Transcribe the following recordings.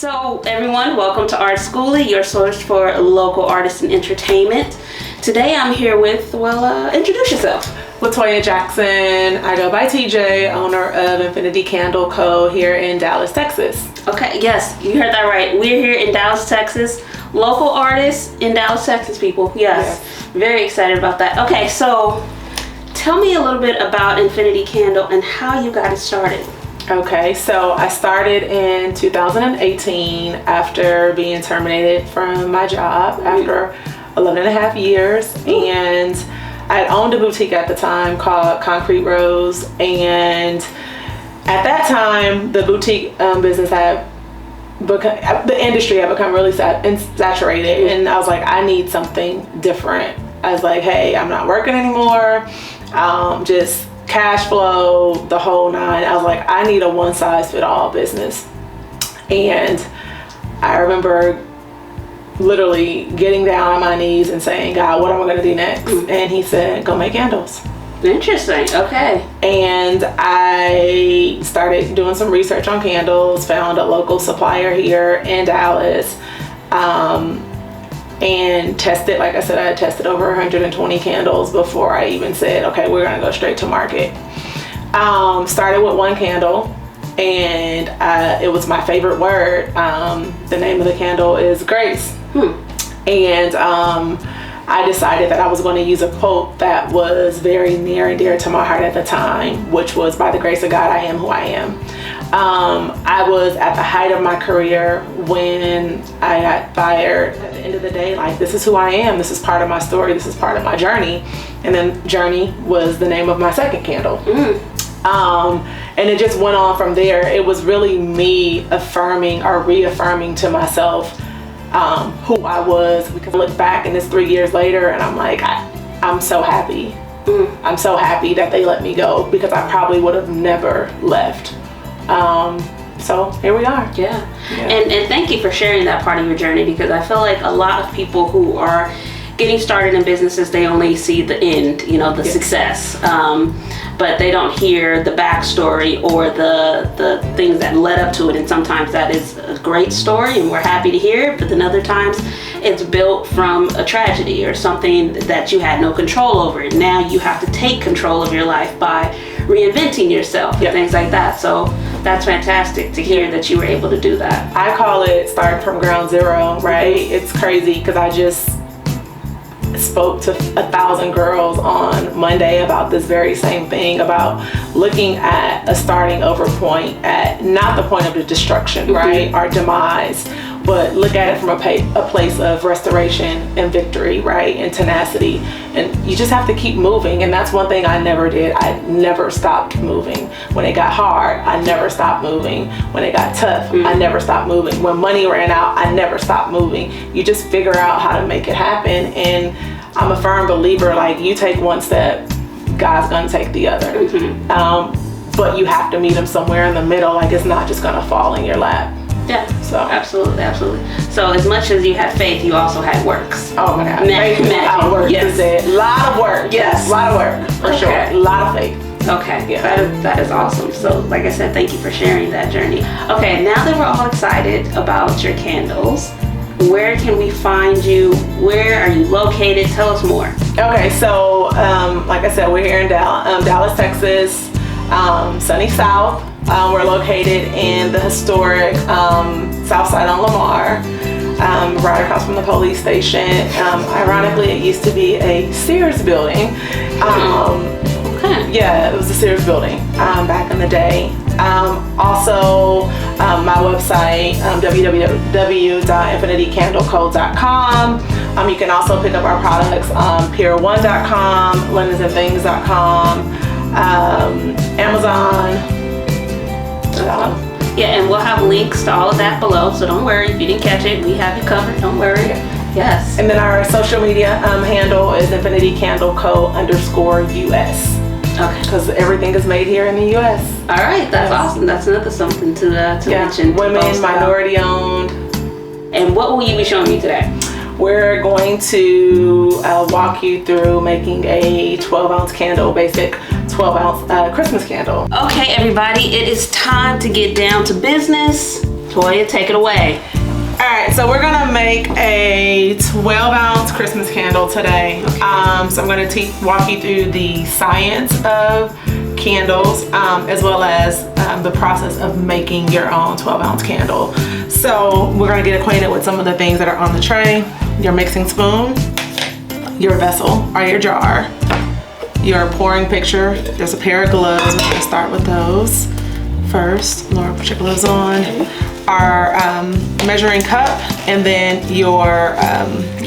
So everyone, welcome to Art Skoolie, your source for local artists and entertainment. Today I'm here with, introduce yourself. LaToya Jackson. I go by TJ, owner of Infinity Candle Co. here in Dallas, Texas. Okay, yes, you heard that right. We're here in Dallas, Texas. Local artists in Dallas, Texas, people. Yes. Very excited about that. Okay, so tell me a little bit about Infinity Candle and how you got it started. Okay, so I started in 2018 after being terminated from my job after 11 and a half years. And I owned a boutique at the time called Concrete Rose. And at that time, the boutique business had become, the industry had become really saturated. And I was like, I need something different. I was like, hey, I'm not working anymore. Just cash flow, the whole nine. I was like, I need a one-size-fit-all business. And I remember literally getting down on my knees and saying, God, what am I going to do next? And he said, go make candles. Interesting. Okay. And I started doing some research on candles, found a local supplier here in Dallas, and tested, like I said, I had tested over 120 candles before I even said, okay, we're gonna go straight to market. Started with one candle, and it was my favorite word. The name of the candle is Grace. And I decided that I was going to use a quote that was very near and dear to my heart at the time, which was, by the grace of God, I am who I am. I was at the height of my career when I got fired. At the end of the day, like, this is who I am. This is part of my story. This is part of my journey. And then Journey was the name of my second candle. And it just went on from there. It was really me affirming or reaffirming to myself who I was. Because I look back and it's 3 years later and I'm like, I'm so happy. I'm so happy that they let me go, because I probably would have never left. So here we are. Yeah. And thank you for sharing that part of your journey, because I feel like a lot of people who are getting started in businesses, they only see the end, the success, but they don't hear the backstory or the things that led up to it. And sometimes that is a great story and we're happy to hear it, but then other times it's built from a tragedy or something that you had no control over. Now you have to take control of your life by reinventing yourself and things like that. So that's fantastic to hear that you were able to do that. I call it starting from ground zero, right? It's crazy because I just spoke to 1,000 girls on Monday about this very same thing, about looking at a starting over point, at not the point of the destruction, right, our demise, but look at it from a place of restoration and victory, right, and tenacity. And you just have to keep moving. And that's one thing I never did. I never stopped moving. When it got hard, I never stopped moving. When it got tough, I never stopped moving. When money ran out, I never stopped moving. You just figure out how to make it happen. And I'm a firm believer, like, you take one step, God's gonna take the other. But you have to meet him somewhere in the middle. Like, it's not just gonna fall in your lap. Yeah, so absolutely. So as much as you had faith, you also had works. Oh my God, faith without work is a lot of work. Yes, a lot of work, for sure. A lot of faith. Okay, that is awesome. So like I said, thank you for sharing that journey. Okay, now that we're all excited about your candles, where can we find you? Where are you located? Tell us more. Okay, so like I said, we're here in Dallas, Texas, sunny South. We're located in the historic South Side on Lamar, right across from the police station. Ironically, it used to be a Sears building. Yeah, it was a Sears building back in the day. Also, my website, www.infinitycandleco.com. You can also pick up our products on pier1.com, lindensandthings.com, Amazon. Yeah, and we'll have links to all of that below, so don't worry if you didn't catch it. We have you covered, don't worry. Yes. And then our social media handle is infinitycandleco_US. Okay. Because everything is made here in the US. All right, that's awesome. That's another something to mention. Women, minority owned. And what will you be showing me today? We're going to walk you through making a 12-ounce candle, basic 12-ounce Christmas candle. Okay, everybody, it is time to get down to business. Toya, take it away. All right, so we're gonna make a 12-ounce Christmas candle today. Okay. So I'm gonna walk you through the science of candles, as well as the process of making your own 12-ounce candle. So we're gonna get acquainted with some of the things that are on the tray. Your mixing spoon, your vessel or your jar, your pouring pitcher. There's a pair of gloves. We're gonna start with those first. Laura, put your gloves on. Our measuring cup, and then your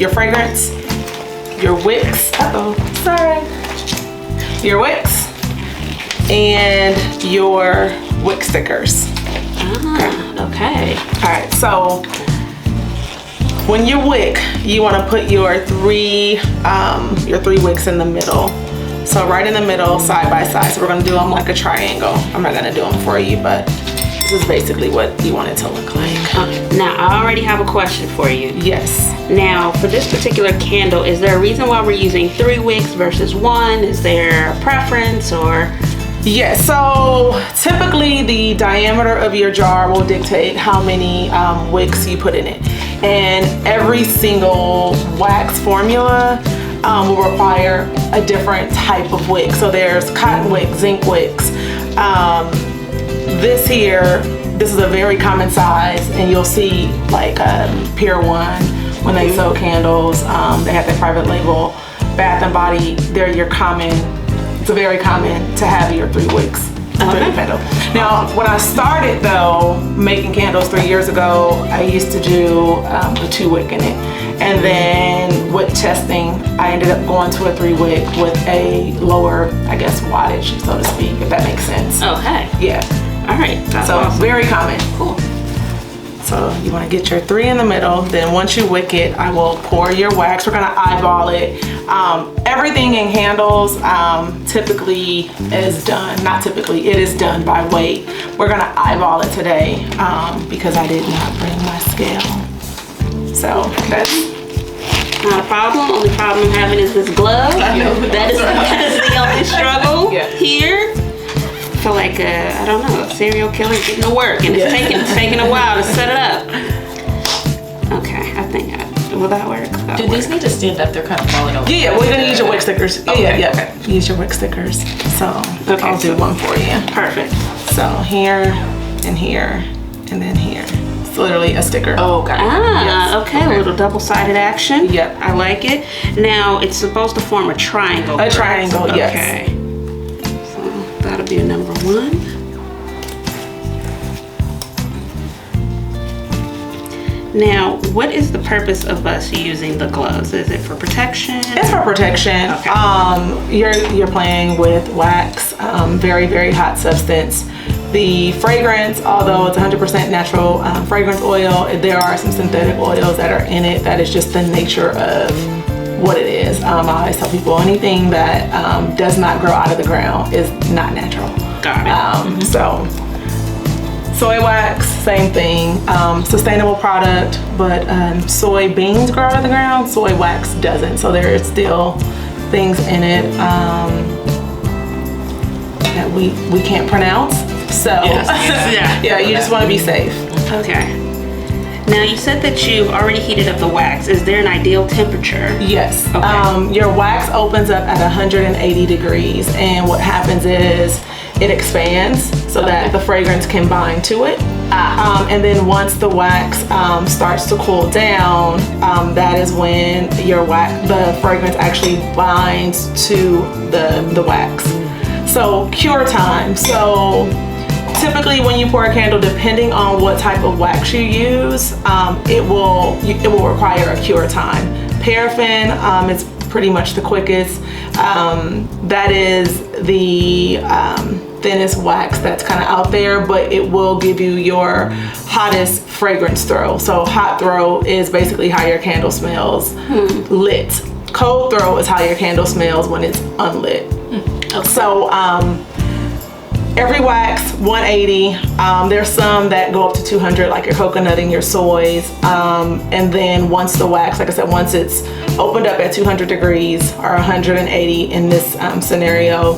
fragrance, your wicks. Sorry. Your wicks and your wick stickers. Okay. All right. So when you wick, you want to put your three wicks in the middle. So right in the middle, side by side. So we're gonna do them like a triangle. I'm not gonna do them for you, but this is basically what you want it to look like. Okay. Now, I already have a question for you. Yes. Now, for this particular candle, is there a reason why we're using 3 wicks versus 1? Is there a preference or? Yeah, so typically the diameter of your jar will dictate how many wicks you put in it. And every single wax formula will require a different type of wick. So there's cotton wick, zinc wicks. This is a very common size, and you'll see like Pier 1 when they sell candles. They have their private label. Bath and Body, they're your common. It's very common to have your 3 wicks. Okay. Now, when I started though making candles 3 years ago, I used to do a 2 wick in it, and then with testing, I ended up going to a 3 wick with a lower, I guess, wattage, so to speak, if that makes sense. Okay. Yeah. All right. That's So awesome. very common. Cool. So you want to get your 3 in the middle. Then once you wick it, I will pour your wax. We're gonna eyeball it. Everything in candles typically is done, not typically, it is done by weight. We're gonna eyeball it today because I did not bring my scale. So that's Not a problem. Only problem I'm having is this glove. That is the only struggle here. I feel like I don't know, a serial killer getting to work, and it's taking a while to set it up. Okay, I think will that work? Do these need to stand up? They're kind of falling over. yeah. We're gonna use your wick stickers. Okay. Yeah. Use your wick stickers. So I'll do one for you. Perfect. So here and here and then here. It's literally a sticker. Oh, got it. Okay, a little double-sided action. Yep. I like it. Now it's supposed to form a triangle. A correct? triangle, yes. Okay. So that'll be a number 1. Now, what is the purpose of us using the gloves? Is it for protection? It's for protection. Okay. You're playing with wax, very, very hot substance. The fragrance, although it's 100% natural fragrance oil, there are some synthetic oils that are in it. That is just the nature of what it is. I always tell people anything that does not grow out of the ground is not natural. Got it. So soy wax, same thing. Sustainable product, but soybeans grow out of the ground. Soy wax doesn't. So there is still things in it that we can't pronounce. So yeah, you just want to be safe. Okay. Now you said that you've already heated up the wax. Is there an ideal temperature? Yes. Okay. Your wax opens up at 180 degrees, and what happens is it expands so that the fragrance can bind to it. And then once the wax starts to cool down, that is when the fragrance actually binds to the wax. So cure time. So typically when you pour a candle, depending on what type of wax you use, it will require a cure time. Paraffin is pretty much the quickest. That is the thinnest wax that's kind of out there, but it will give you your hottest fragrance throw. So hot throw is basically how your candle smells lit. Cold throw is how your candle smells when it's unlit. Okay. So every wax 180. There's some that go up to 200, like your coconut and your soys. And then once the wax, like I said, once it's opened up at 200 degrees or 180 in this scenario,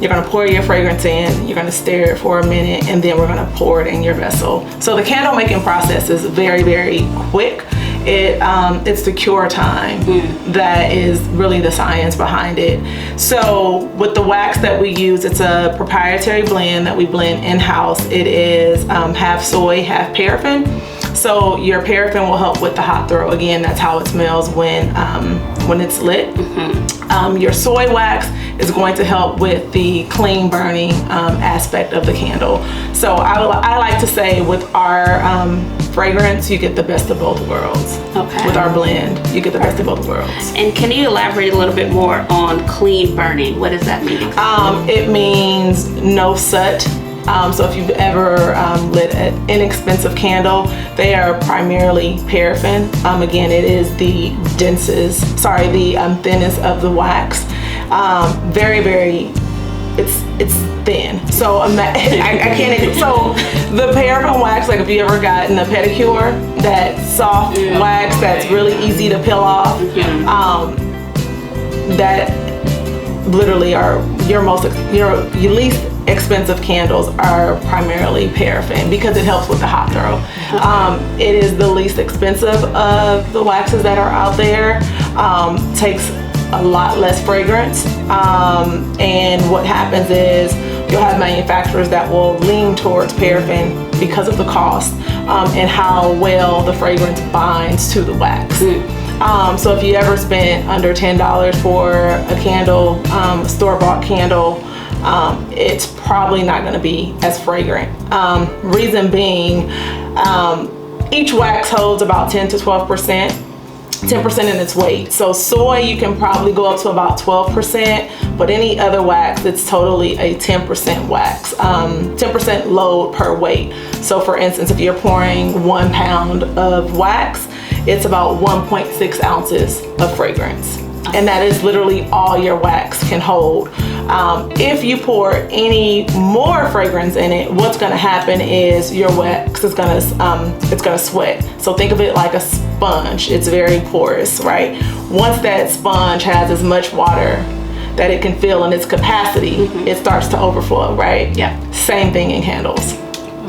You're gonna pour your fragrance in, you're gonna stir it for a minute, and then we're gonna pour it in your vessel. So the candle making process is very, very quick. It's the cure time that is really the science behind it. So with the wax that we use, it's a proprietary blend that we blend in-house. It is half soy, half paraffin. So your paraffin will help with the hot throw. Again, that's how it smells when it's lit. Your soy wax is going to help with the clean burning aspect of the candle. So I like to say with our fragrance, you get the best of both worlds. Okay. With our blend, you get the best of both worlds. And can you elaborate a little bit more on clean burning? What does that mean? It means no soot. So if you've ever lit an inexpensive candle, they are primarily paraffin. Again, it is the thinnest of the wax. Very, very, it's thin. So I can't even, so the paraffin wax, like if you ever gotten a pedicure, that soft wax that's really easy to peel off, that literally are your least expensive candles are primarily paraffin because it helps with the hot throw. It is the least expensive of the waxes that are out there. Takes a lot less fragrance, and what happens is you'll have manufacturers that will lean towards paraffin because of the cost and how well the fragrance binds to the wax. So if you ever spent under $10 for a candle, store-bought candle, it's probably not going to be as fragrant. Reason being, each wax holds about 10 to 12%, 10% in its weight. So soy, you can probably go up to about 12%, but any other wax, it's totally a 10% wax, 10% load per weight. So for instance, if you're pouring 1 pound of wax, it's about 1.6 ounces of fragrance. And that is literally all your wax can hold. If you pour any more fragrance in it, what's gonna happen is your wax is gonna sweat. So think of it like a sponge. It's very porous, right? Once that sponge has as much water that it can fill in its capacity, it starts to overflow, right? Yeah. Same thing in candles.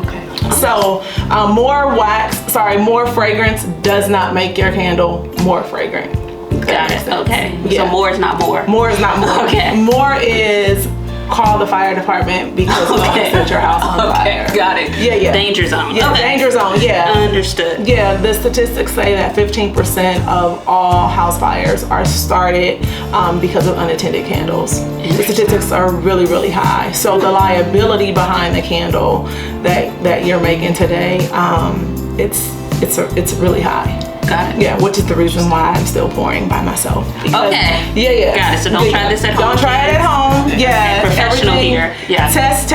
Okay. So more fragrance does not make your candle more fragrant. Got it. Okay. Yeah. So more is not more. More is not more. Okay. More is call the fire department because we're going to set your house on fire. Got it. Yeah. Danger zone. Yeah, okay. Danger zone, yeah. Understood. Yeah, the statistics say that 15% of all house fires are started because of unattended candles. The statistics are really, really high. So the liability behind the candle that you're making today, it's really high. Got it. Yeah, which is the reason why I'm still pouring by myself. Because, okay. Yeah. Got it. So don't try this at home. Don't try it at home. Yeah. Professional here. Yeah. Test.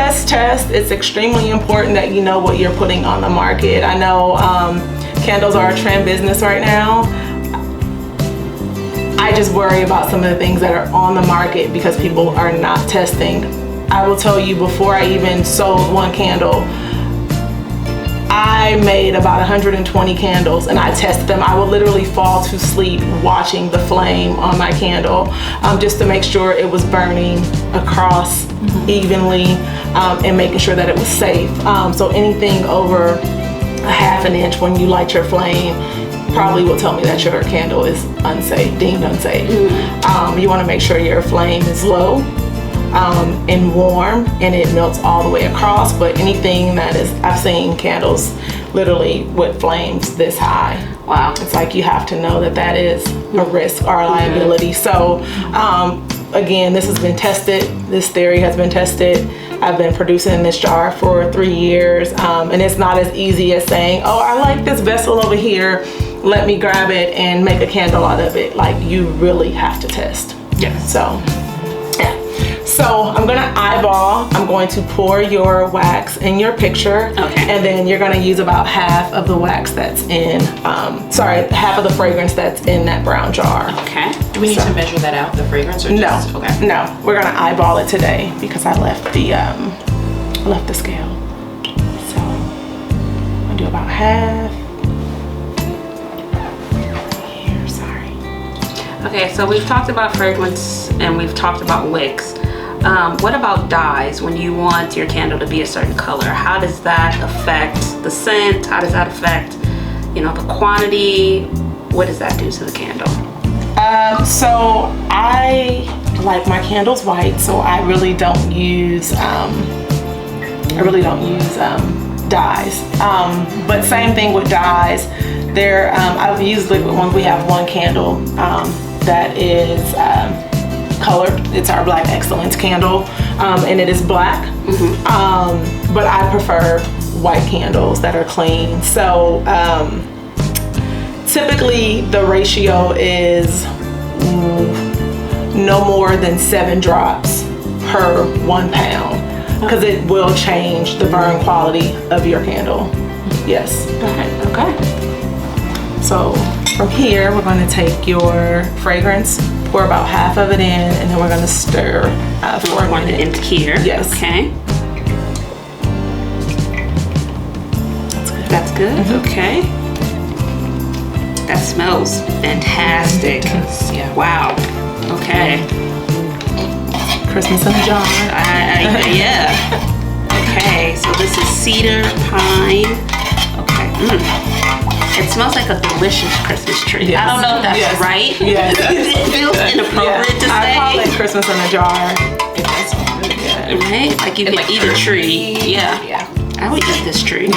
It's extremely important that you know what you're putting on the market. I know candles are a trend business right now. I just worry about some of the things that are on the market because people are not testing. I will tell you, before I even sold one candle, I made about 120 candles and I tested them. I would literally fall to sleep watching the flame on my candle just to make sure it was burning across evenly and making sure that it was safe. So anything over a half an inch when you light your flame probably will tell me that your candle is deemed unsafe. You want to make sure your flame is low and warm and it melts all the way across, but anything that is, I've seen candles literally with flames this high. Wow. It's like you have to know that is a risk or a liability. So again, this has been tested. This theory has been tested. I've been producing this jar for 3 years, and it's not as easy as saying, oh, I like this vessel over here, let me grab it and make a candle out of it. Like, you really have to test. Yeah. So I'm gonna eyeball. I'm going to pour your wax in your picture. Okay. And then you're gonna use about half of the wax that's in, half of the fragrance that's in that brown jar. Okay. Do we need to measure that out, the fragrance, or No. just, okay. No, we're gonna eyeball it today because I left the scale. So I'm gonna do about half. Here, sorry. Okay, so we've talked about fragrance and we've talked about wicks. What about dyes? When you want your candle to be a certain color, how does that affect the scent? How does that affect, the quantity? What does that do to the candle? So I like my candles white, so I really don't use dyes. But same thing with dyes. I've used liquid ones. We have one candle that is colored. It's our Black Excellence candle, and it is black. But I prefer white candles that are clean. So typically the ratio is no more than 7 drops per 1 pound, because it will change the burn quality of your candle. Yes. Okay. So from here, we're going to take your fragrance, pour about half of it in, and then we're going to stir for a minute. Into here. Yes. Okay. That's good. Okay. That smells fantastic. Yeah. Wow. Okay. Christmas in a jar. Yeah. Okay, so this is Cedar Pine. Okay. It smells like a delicious Christmas tree. Yes. I don't know if that's right. Yes. It feels inappropriate to say. I call it Christmas in a jar. It does smell really good. Right? Like you could eat a tree. Yeah. I would eat this tree.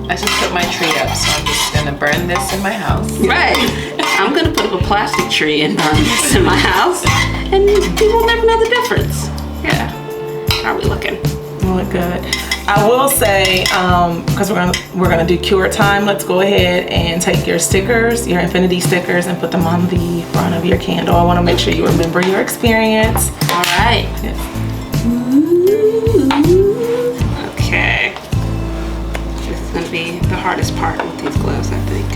I just put my tree up, so I'm just gonna burn this in my house. Right. I'm gonna put up a plastic tree and burn this in my house, and people will never know the difference. Yeah. How are we looking? You look good. I will say, because we're gonna do cure time. Let's go ahead and take your stickers, your infinity stickers, and put them on the front of your candle. I want to make sure you remember your experience. All right. Yes. Okay. This is gonna be the hardest part with these gloves, I think.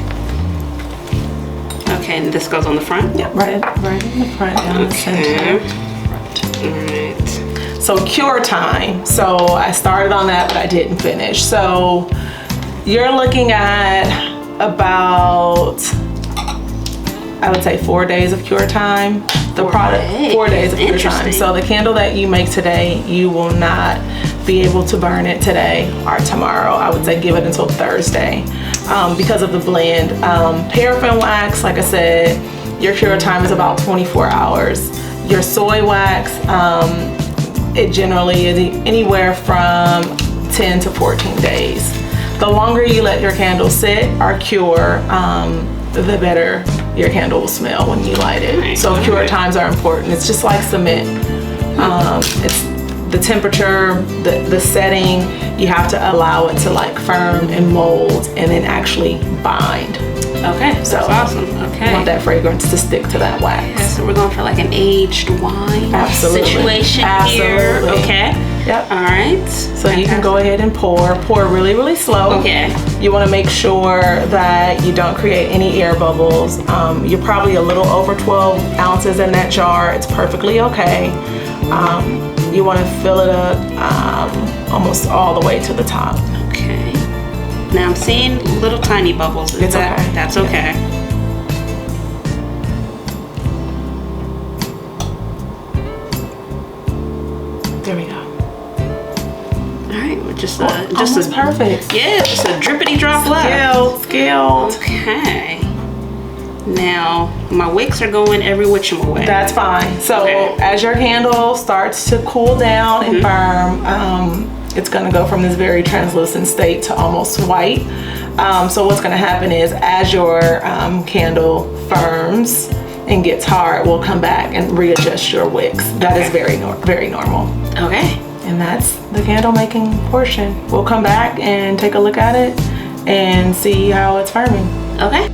Okay, and this goes on the front? Yep, right in the front, down the center. Alright. So cure time. So I started on that, but I didn't finish. So you're looking at about, I would say 4 days of cure time. The product, 4 days of cure time. So the candle that you make today, you will not be able to burn it today or tomorrow. I would say give it until Thursday because of the blend. Paraffin wax, like I said, your cure time is about 24 hours. Your soy wax, it generally is anywhere from 10 to 14 days. The longer you let your candle sit or cure, the better your candle will smell when you light it. Nice. So cure times are important. It's just like cement. It's the temperature, the setting, you have to allow it to like firm and mold and then actually bind. Okay, so that's awesome. Okay. You want that fragrance to stick to that wax. Yeah, so we're going for like an aged wine situation here. Absolutely. Okay. Yep. All right. So you can go ahead and pour really, really slow. Okay. You want to make sure that you don't create any air bubbles. You're probably a little over 12 ounces in that jar. It's perfectly okay. You want to fill it up almost all the way to the top. Okay. Now I'm seeing little tiny bubbles. Okay. That's okay. There we go. All right, we're just Almost perfect. Yeah, just a drippity drop left. Scaled. Okay. Now my wicks are going every which way. That's fine. So as your candle starts to cool down and firm, it's going to go from this very translucent state to almost white. So what's going to happen is as your candle firms and gets hard, we'll come back and readjust your wicks. That is very normal. Okay. And that's the candle making portion. We'll come back and take a look at it and see how it's firming. Okay.